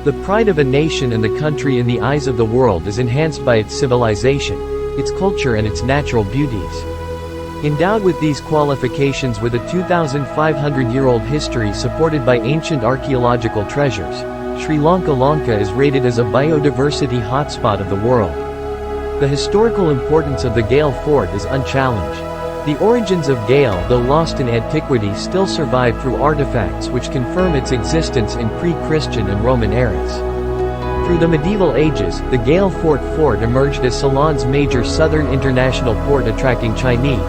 The pride of a nation and the country in the eyes of the world is enhanced by its civilization, its culture and its natural beauties. Endowed with these qualifications with a 2,500-year-old history supported by ancient archaeological treasures, Sri Lanka is rated as a biodiversity hotspot of the world. The historical importance of the Galle Fort is unchallenged. The origins of Galle, though lost in antiquity, still survive through artifacts which confirm its existence in pre-Christian and Roman eras. Through the medieval ages, the Galle Fort emerged as Ceylon's major southern international port, attracting Chinese,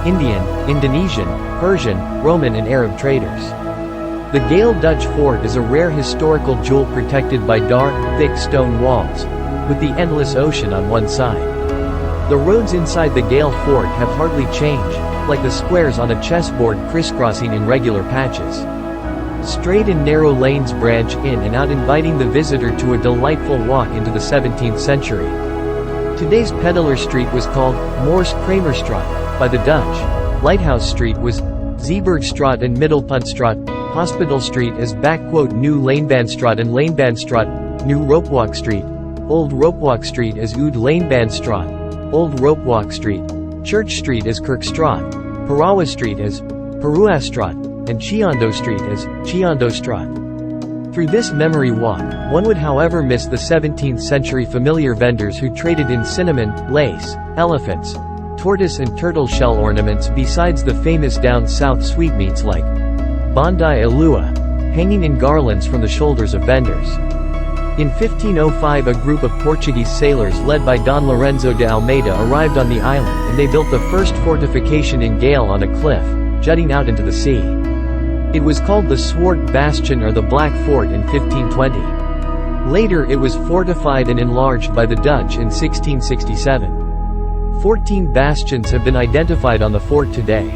Indian, Indonesian, Persian, Roman and Arab traders. The Galle Dutch Fort is a rare historical jewel protected by dark, thick stone walls, with the endless ocean on one side. The roads inside the Galle Fort have hardly changed, like the squares on a chessboard crisscrossing in regular patches. Straight and narrow lanes branch in and out, inviting the visitor to a delightful walk into the 17th century. Today's Peddler Street was called Morse Kramerstraat by the Dutch. Lighthouse Street was Zeeburgstraat and Middelpuntstraat. Hospital Street as New Lanebandstraat and Lanebandstraat. New Ropewalk Street. Old Ropewalk Street as Oud Lanebandstraat. Old Ropewalk Street. Church Street as Kerkstraat. Parawa Street as Paruastraat, and Chiondo Street as Chiondostraat. Through this memory walk, one would however miss the 17th century familiar vendors who traded in cinnamon, lace, elephants, tortoise and turtle shell ornaments, besides the famous down south sweetmeats like Bondi Alua, hanging in garlands from the shoulders of vendors. In 1505 a group of Portuguese sailors led by Don Lorenzo de Almeida arrived on the island, and they built the first fortification in Galle on a cliff, jutting out into the sea. It was called the Swart Bastion or the Black Fort in 1520. Later it was fortified and enlarged by the Dutch in 1667. 14 bastions have been identified on the fort today.